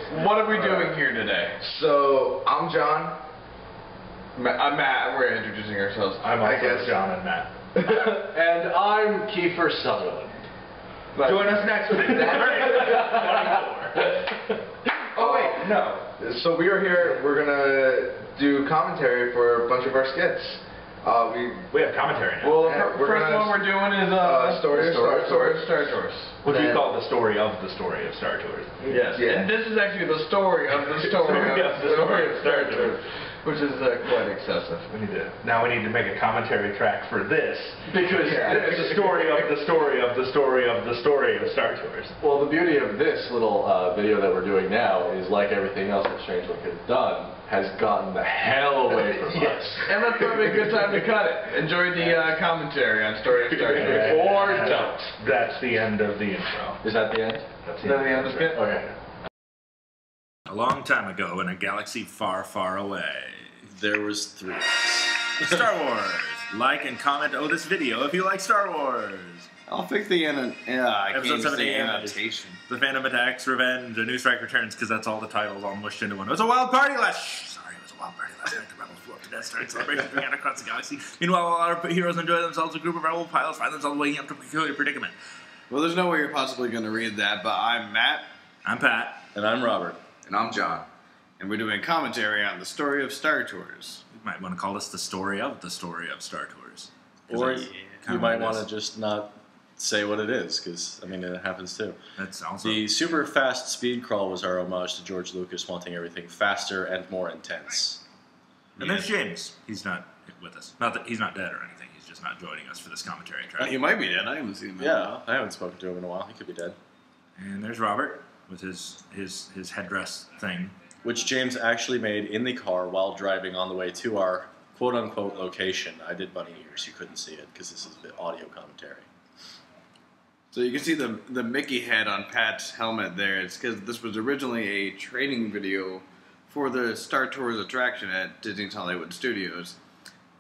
What are we doing here today? So, I'm John. I'm Matt. We're introducing ourselves. I'm also John and Matt. And I'm Kiefer Sutherland. Join us next week. Oh wait, no. So we are here. We're gonna do commentary for a bunch of our skits. We have commentary now. Well, first one we're doing is story of Star Tours. Which we call the story of Star Tours. Yes. Yeah. And this is actually the story of the story of Star Tours, which is quite excessive. Now we need to make a commentary track for this because it's the story of the story of the story of the story of Star Tours. Well, the beauty of this little video that we're doing now is, like everything else that Strangelook has done, has gotten the hell away from us. And that's probably a good time to cut it. Enjoy the commentary on Story of Star Tours. Or don't. That's the end of the intro. Is that the end? That's Is that the end of the skit? Okay. A long time ago, in a galaxy far, far away, there was 3 of us. Star Wars! Like and comment this video if you like Star Wars! I'll pick the Episode 78 annotation. The Phantom Attacks, Revenge, A New Strike Returns, because that's all the titles all mushed into one. It was a wild party last... Sorry, it was a wild party last night. The rebels flew up to Death Star and celebrations began across the galaxy. Meanwhile, while our heroes enjoy themselves, a group of rebel pilots find themselves waking up to a peculiar predicament. Well, there's no way you're possibly going to read that, but I'm Matt. I'm Pat. And I'm Robert. And I'm John. And we're doing commentary on the story of Star Tours. You might want to call this the story of Star Tours. Or you might want to just not say what it is, because, I mean, it happens too. That's also... The super fast speed crawl was our homage to George Lucas wanting everything faster and more intense. And there's James. He's not with us. Not that he's not dead or anything. He's just not joining us for this commentary track. He might be dead. I haven't seen him. Yeah, I haven't spoken to him in a while. He could be dead. And there's Robert with his headdress thing. Which James actually made in the car while driving on the way to our quote-unquote location. I did bunny ears. You couldn't see it because this is the audio commentary. So you can see the Mickey head on Pat's helmet there. It's because this was originally a training video for the Star Tours attraction at Disney's Hollywood Studios.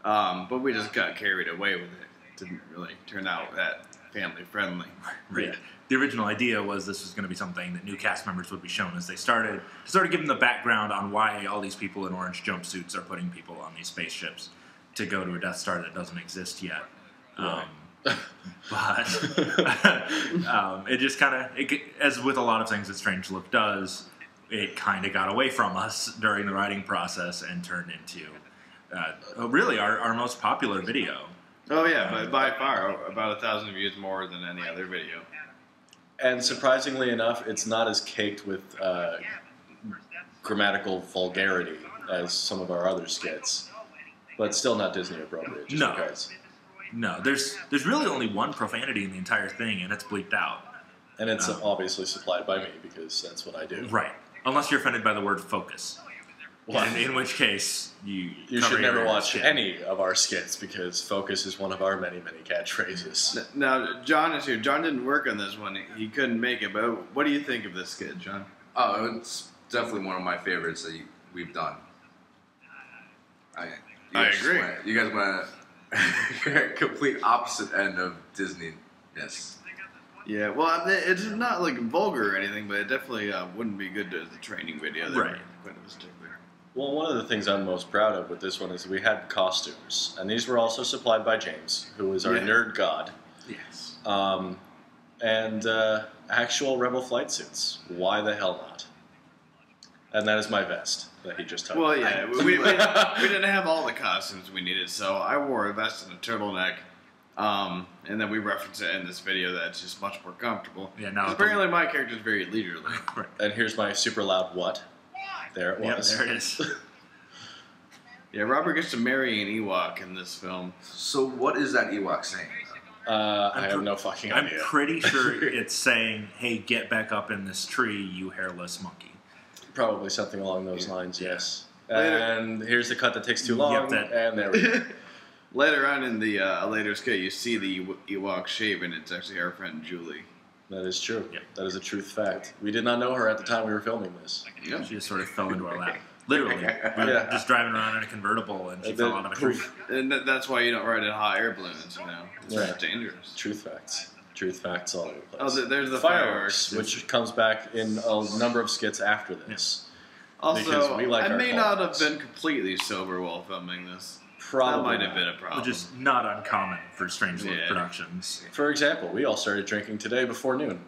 But we just got carried away with it. It didn't really turn out that family-friendly. Right. Yeah. The original idea was this was going to be something that new cast members would be shown as they started to sort of give them the background on why all these people in orange jumpsuits are putting people on these spaceships to go to a Death Star that doesn't exist yet. But it just kind of, as with a lot of things that Strangelook does, it kind of got away from us during the writing process and turned into really our most popular video. Oh yeah, but by far about 1,000 views more than any other video. And surprisingly enough, it's not as caked with grammatical vulgarity as some of our other skits, but still not Disney appropriate. Just because. No, there's really only one profanity in the entire thing, and it's bleeped out. And it's obviously supplied by me because that's what I do. Right, unless you're offended by the word focus. Well, in which case, you should never watch any of our skits because focus is one of our many, many catchphrases. Now, John is here. John didn't work on this one. He couldn't make it, but what do you think of this skit, John? Oh, it's definitely one of my favorites that we've done. I agree. You guys went a complete opposite end of Disney. Yes. Yeah, well, it's not like vulgar or anything, but it definitely wouldn't be good as a training video. Right. Well, one of the things I'm most proud of with this one is we had costumes, and these were also supplied by James, who is our nerd god. Yes. And actual Rebel flight suits. Why the hell not? And that is my vest that he just touched. Well, yeah, we didn't have all the costumes we needed, so I wore a vest and a turtleneck. And then we reference it in this video that's just much more comfortable. Yeah, now apparently my character is very leisurely. Right. And here's my super loud what. There it was. Yep, there it is. Yeah, Robert gets to marry an Ewok in this film. So what is that Ewok saying? I have no fucking idea. I'm pretty sure it's saying, hey, get back up in this tree, you hairless monkey. Probably something along those lines, yes. Later. And here's the cut that takes too long, and there we go. Later on in the later skit, you see the Ewok shape, and it's actually our friend Julie. That is true. Yep. That is a truth fact. We did not know her at the time we were filming this. Yep. She just sort of fell into our lap. Literally. We were just driving around in a convertible, and she fell out of a tree. And that's why you don't ride in hot air balloons, you know. It's Right. dangerous. Truth facts. Truth, facts, all over the place. Oh, there's the fireworks. which comes back in a number of skits after this. Also, because we like I our may not have callbacks. been completely sober while filming this. Probably That might have not. been a problem. Which is not uncommon for Strangelook Yeah. Productions. For example, we all started drinking today before noon.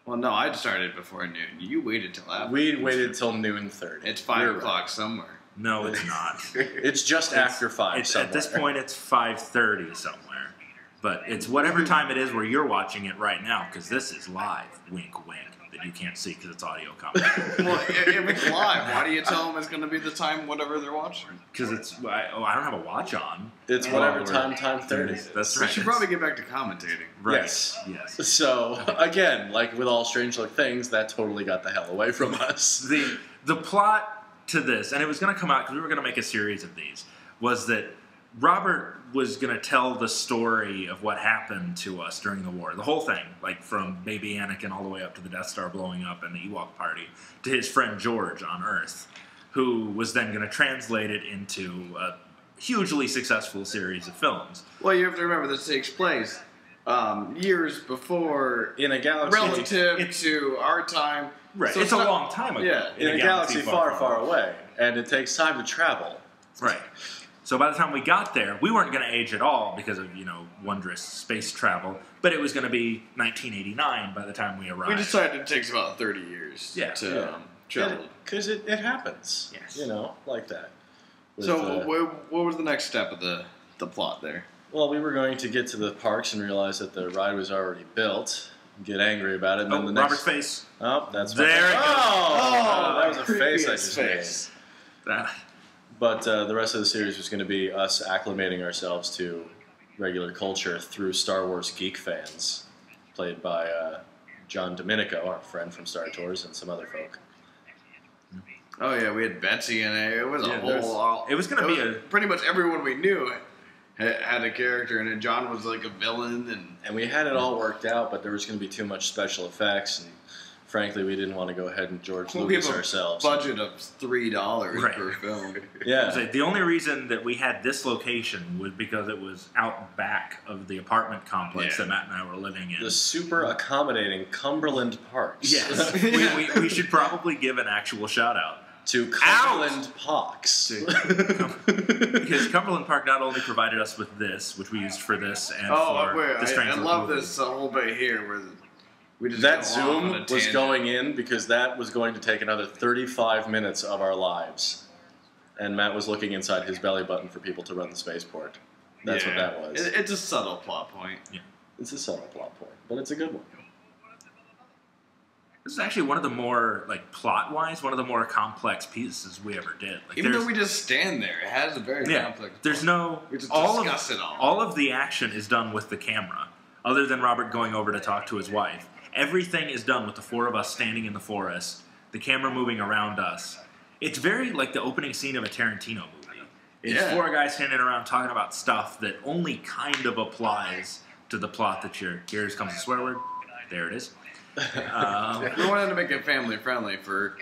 Well, no, I started before noon. You waited till after. We waited till noon 30. It's 5 You're o'clock somewhere. No, it's not. right. It's just after 5 It's, somewhere. at this point, it's 5:30 somewhere. But it's whatever time it is where you're watching it right now, because this is live. Wink, wink. That you can't see because it's audio commentary. Well, if it's live, why do you tell them it's going to be the time whatever they're watching? Because I don't have a watch on. It's whatever time 30 is. That's We right. should probably get back to commentating. Right. Yes. Yes. So, again, like with all Strangelook things, that totally got the hell away from us. The plot to this, and it was going to come out because we were going to make a series of these, was that Robert was going to tell the story of what happened to us during the war. The whole thing, like from baby Anakin all the way up to the Death Star blowing up and the Ewok party, to his friend George on Earth, who was then going to translate it into a hugely successful series of films. Well, you have to remember this takes place years before, In a galaxy, relative to our time. Right. So it's a not- long time ago. Yeah. in a galaxy far, far away, and it takes time to travel. Right. So by the time we got there, we weren't going to age at all because of, wondrous space travel, but it was going to be 1989 by the time we arrived. We decided it takes about 30 years Yeah. to travel. Because it happens. Yes. Like that. With, So what was the next step of the plot there? well, we were going to get to the parks and realize that the ride was already built, get angry about it, and then the next... Robert's face. Oh, that's There it goes. Oh, that was a face I Creepiest just face. made. But the rest of the series was going to be us acclimating ourselves to regular culture through Star Wars geek fans, played by John Domenico, our friend from Star Tours, and some other folk. Oh yeah, we had Betsy in it. It was a there's- whole. it was gonna be pretty much everyone we knew had a character in it. John was like a villain, And we had it all worked out, but there was going to be too much special effects, and frankly, we didn't want to go ahead and George we Lucas have a ourselves. budget of $3 Right. per film. Yeah. So the only reason that we had this location was because it was out back of the apartment complex Yeah. that Matt and I were living in. The super accommodating Cumberland Parks. Yes. we should probably give an actual shout out. To Cumberland Parks. Because Cumberland Park not only provided us with this, which we used for this and for wait, the I Strangelook love movie. this whole bit here where we just That go off Zoom on a was tangent. going in because that was going to take another 35 minutes of our lives. And Matt was looking inside his belly button for people to run the spaceport. That's what Yeah. that was. It's a subtle plot point. It's a subtle plot point, but it's a good one. This is actually one of the more, plot-wise, one of the more complex pieces we ever did. Even though we just stand there, it has a very complex. There's plot. no... We just all discuss it all. All of the action is done with the camera, other than Robert going over to talk to his wife. Everything is done with the four of us standing in the forest, the camera moving around us. It's very like the opening scene of a Tarantino movie. It's four guys standing around talking about stuff that only kind of applies to the plot that you're... Here comes the swear word. There it is. We wanted to make it family friendly for.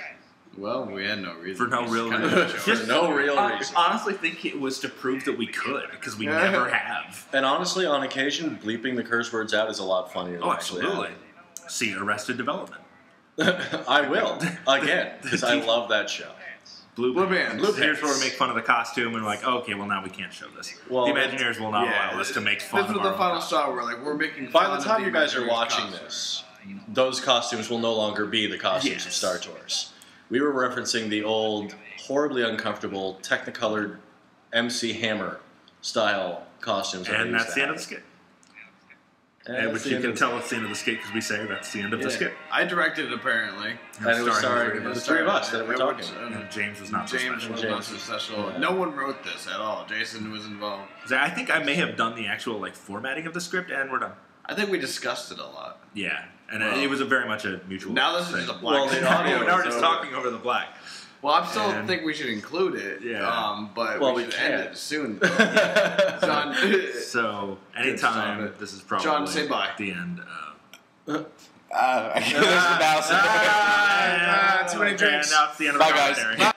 Well, we had no reason. For no real Just reason. kinda showed For it. no real I reason. honestly think it was to prove that we could, because we never have. And honestly, on occasion, bleeping the curse words out is a lot funnier than Oh, actually absolutely. See Arrested Development. I will. Again, because I love that show. Blue Bands. Here's where we make fun of the costume, and we're like, okay, well, now we can't show this. Well, the Imagineers will not allow us to make fun This of was our the own final costume. shot where we're making. By fun the of time you guys are Imagineers' watching costumes. this, those costumes will no longer be the costumes of Yes. Star Tours. We were referencing the old, horribly uncomfortable, Technicolored MC Hammer style costumes. that they And used that's to the end of have. the skit. And And that's which the you end can of- tell it's the end of the skit because we say that's the end of the skit. I directed it apparently. And it was starring Starring the three of us that were talking. And James was not so James special. was not successful. Yeah. No one wrote this at all. Jason was involved. I think I may have done the actual formatting of the script, and we're done. I think we discussed it a lot. Yeah, and Well, it was very much a mutual. Now this is thing. just a black. Well, the audio now we're is just over. talking over the black. Well, I still And- think we should include it. Yeah. But Well, we we should end can't. it soon. John, So stop anytime it. this is probably John, say bye. the end of. I guess now. Too many drinks. And now it's the end of the Bye, guys. commentary.